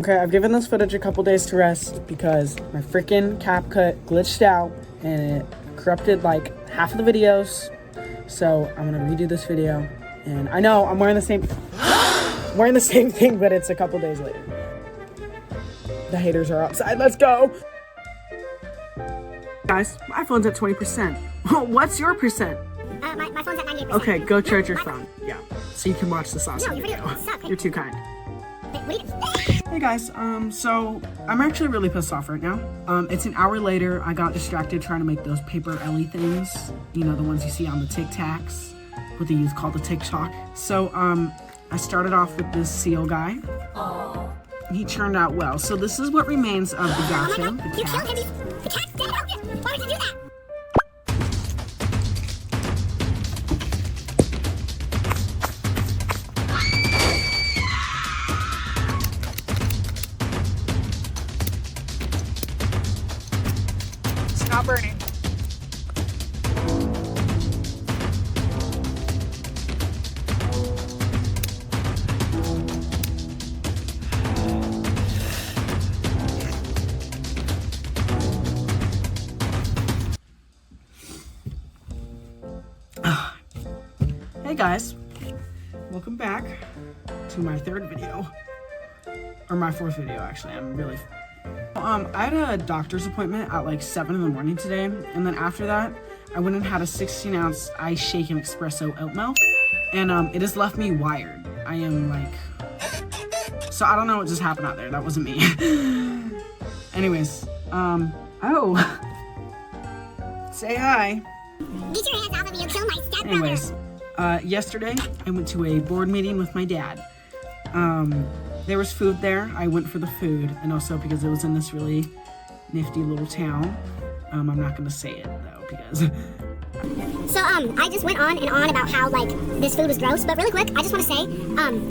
Okay, I've given this footage a couple days to rest because my freaking CapCut glitched out and it corrupted like half of the videos. So I'm gonna redo this video. And I know I'm wearing the same thing, but it's a couple days later. The haters are outside. Let's go. Guys, my phone's at 20%. What's your percent? My phone's at 98%. Okay, go charge your phone. Yeah, so you can watch this awesome No, video. You're too kind. What are you doing? Hey guys, so I'm actually really pissed off right now. It's an hour later. I got distracted trying to make those paper Ellie things. You know, the ones you see on the Tic Tacs, what they use called the TikTok. So, I started off with this seal guy. Aww. He turned out well. So this is what remains of the gato. Oh my God, you killed him. The cat's dead. Why would you do that? It's not burning. Hey guys, welcome back to my third video, or my fourth video actually. I had a doctor's appointment at like 7 in the morning today, and then after that I went and had a 16-ounce ice shaken espresso oat milk, and it has left me wired. I am like, so I don't know what just happened out there. That wasn't me. Anyways, oh, say hi. Get your hands off of me, you'll kill my stepbrother. Anyways, yesterday I went to a board meeting with my dad. There was food there. I went for the food, and also because it was in this really nifty little town. I'm not gonna say it though because. So, I just went on and on about how, like, this food was gross, but really quick, I just want to say,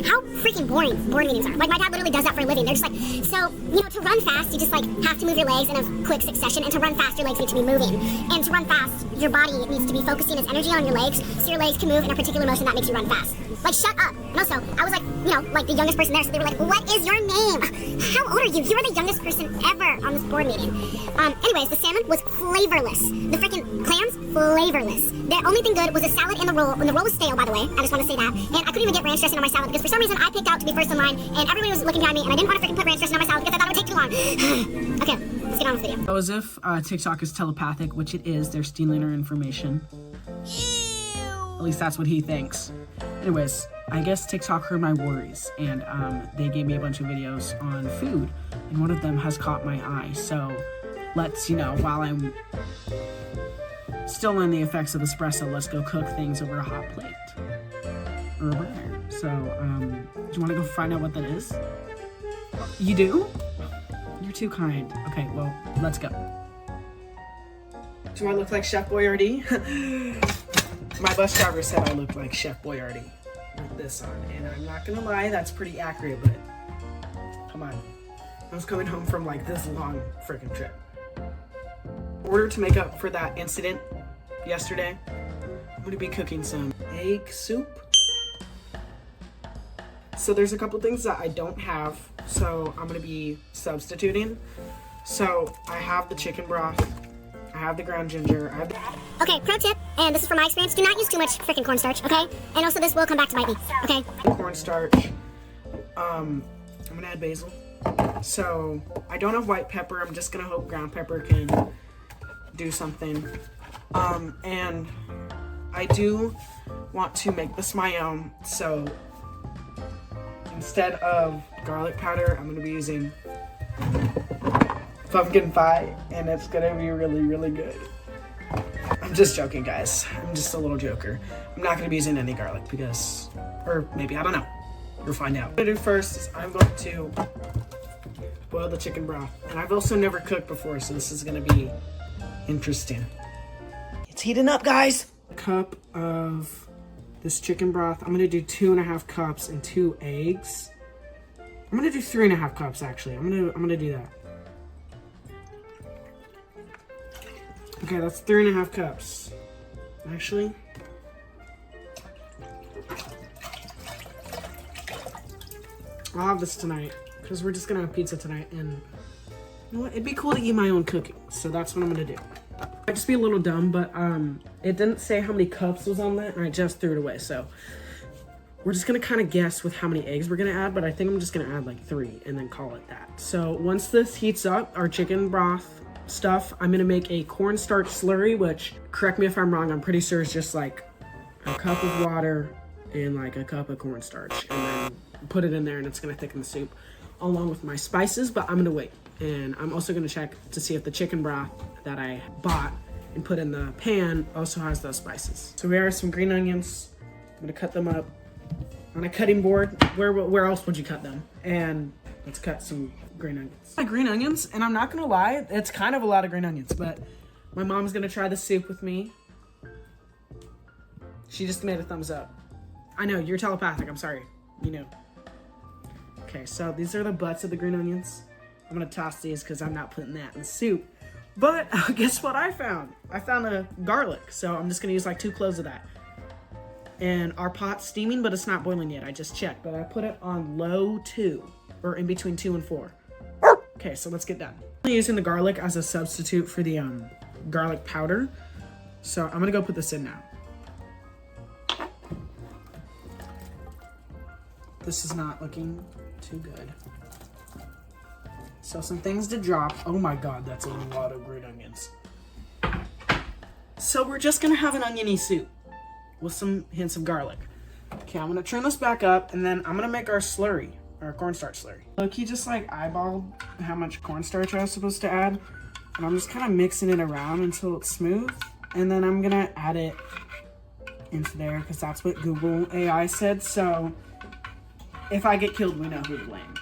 how freaking boring board meetings are. Like, my dad literally does that for a living. They're just like, so, you know, to run fast, you just, like, have to move your legs in a quick succession, and to run fast, your legs need to be moving. And to run fast, your body needs to be focusing its energy on your legs, so your legs can move in a particular motion that makes you run fast. Like, shut up. And also, I was like, you know, like the youngest person there, so they were like, what is your name? How old are you? You were the youngest person ever on this board meeting. Anyways, the salmon was flavorless. The freaking clams, flavorless. The only thing good was a salad in the roll, and the roll was stale, by the way. I just want to say that. And I couldn't even get ranch dressing on my salad because for some reason I picked out to be first in line, and everybody was looking behind me, and I didn't want to freaking put ranch dressing on my salad because I thought it would take too long. Okay, let's get on with the video. So as if TikTok is telepathic, which it is, they're stealing our information. At least that's what he thinks. Anyways, I guess TikTok heard my worries, and they gave me a bunch of videos on food, and one of them has caught my eye. So let's, you know, while I'm still in the effects of espresso, let's go cook things over a hot plate or a burner. So, do you want to go find out what that is? You do? You're too kind. Okay, well, let's go. Do I look like Chef Boyardee? My bus driver said I look like Chef Boyardee with this on, and I'm not gonna lie, that's pretty accurate, but come on. I was coming home from like this long freaking trip. In order to make up for that incident yesterday, I'm gonna be cooking some egg soup. So there's a couple things that I don't have, so I'm gonna be substituting. So I have the chicken broth, I have the ground ginger, Okay, pro tip, and this is from my experience, do not use too much freaking cornstarch, okay? And also this will come back to bite me, okay? cornstarch. I'm gonna add basil. So I don't have white pepper. I'm just gonna hope ground pepper can do something. And I do want to make this my own. So instead of garlic powder, I'm gonna be using pumpkin pie, and it's gonna be really, really good. I'm just joking, guys. I'm just a little joker. I'm not gonna be using any garlic because, or maybe, I don't know. You'll find out. What I'm gonna do first is I'm going to boil the chicken broth. And I've also never cooked before, so this is gonna be interesting. It's heating up, guys. A cup of this chicken broth. I'm gonna do 2.5 cups and 2 eggs. I'm gonna do 3.5 cups actually. I'm gonna do that. Okay, that's 3.5 cups. Actually, I'll have this tonight. because we're just gonna have pizza tonight, and you know what? It'd be cool to eat my own cooking, so that's what I'm gonna do. I'd just be a little dumb, but it didn't say how many cups was on that, and I just threw it away, so we're just gonna kind of guess with how many eggs we're gonna add, but I think I'm just gonna add like 3 and then call it that. So once this heats up, our chicken broth stuff, I'm gonna make a cornstarch slurry, which, correct me if I'm wrong, I'm pretty sure it's just like a cup of water and like a cup of cornstarch, and then put it in there and it's gonna thicken the soup along with my spices, but I'm gonna wait. And I'm also gonna check to see if the chicken broth that I bought and put in the pan also has those spices. So here are some green onions. I'm gonna cut them up on a cutting board. Where else would you cut them? And let's cut some green onions. Green onions, and I'm not gonna lie, it's kind of a lot of green onions, but my mom's gonna try the soup with me. She just made a thumbs up. I know, you're telepathic, I'm sorry. You know. Okay, so these are the butts of the green onions. I'm gonna toss these because I'm not putting that in the soup. But guess what I found? I found a garlic, so I'm just gonna use like 2 cloves of that. And our pot's steaming, but it's not boiling yet. I just checked, but I put it on low 2, or in between 2 and 4. Okay, so let's get done. I'm using the garlic as a substitute for the garlic powder. So I'm gonna go put this in now. This is not looking too good. So some things to drop. Oh my god, that's a lot of green onions. So we're just gonna have an oniony soup with some hints of garlic. Okay, I'm gonna turn this back up, and then I'm gonna make our slurry, our cornstarch slurry. Look, he just like eyeballed how much cornstarch I was supposed to add, and I'm just kind of mixing it around until it's smooth, and then I'm gonna add it into there because that's what Google AI said. So if I get killed, we know who to blame.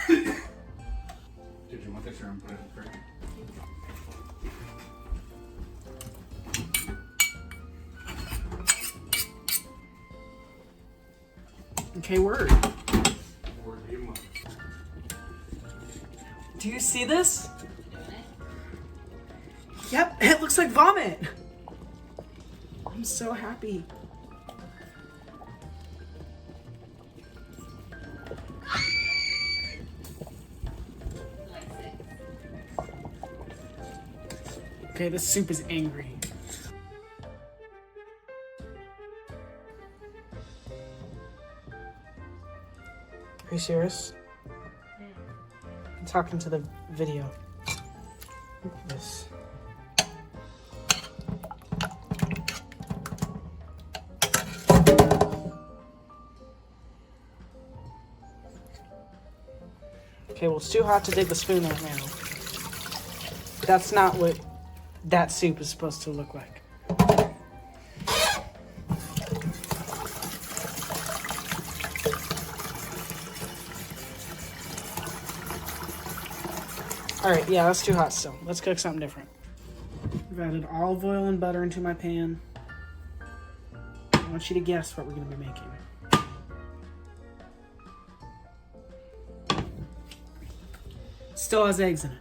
Did you want this or I'm putting it first? Okay, word. Word to your mother. Do you see this? Yep, it looks like vomit. I'm so happy. Okay, this soup is angry. Are you serious? I'm talking to the video. Look at this. Okay, well, it's too hot to dig the spoon right now. That's not what that soup is supposed to look like. Alright, yeah, that's too hot still. Let's cook something different. I've added olive oil and butter into my pan. I want you to guess what we're going to be making. Still has eggs in it.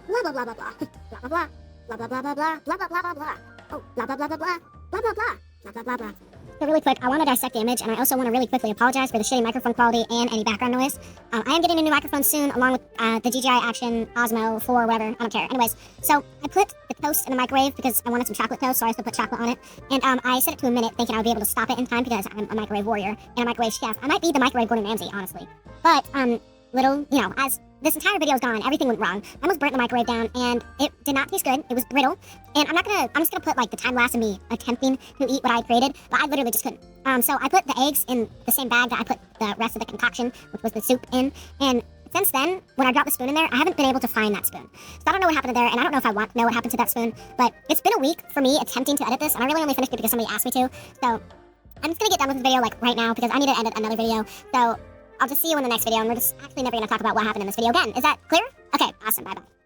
Blah blah blah blah blah. Blah blah blah blah blah blah blah blah blah blah blah. Oh, blah blah blah blah blah blah blah blah blah blah blah. So really quick, I want to dissect the image, and I also want to really quickly apologize for the shitty microphone quality and any background noise. I am getting a new microphone soon, along with the DJI Action Osmo 4, whatever. I don't care. Anyways, so I put the toast in the microwave because I wanted some chocolate toast, so I also put chocolate on it. And I set it to a minute, thinking I would be able to stop it in time because I'm a microwave warrior and a microwave chef. I might be the microwave Gordon Ramsay, honestly. But little, you know, as this entire video is gone, everything went wrong. I almost burnt the microwave down, and it did not taste good. It was brittle, and I'm just gonna put like the time lapse of me attempting to eat what I created, but I literally just couldn't. So I put the eggs in the same bag that I put the rest of the concoction, which was the soup, in, and since then, when I dropped the spoon in there, I haven't been able to find that spoon. So I don't know what happened to there, and I don't know if I want to know what happened to that spoon, but it's been a week for me attempting to edit this, and I really only finished it because somebody asked me to. So I'm just gonna get done with the video like right now because I need to edit another video. So I'll just see you in the next video, and we're just actually never going to talk about what happened in this video again. Is that clear? Okay, awesome. Bye-bye.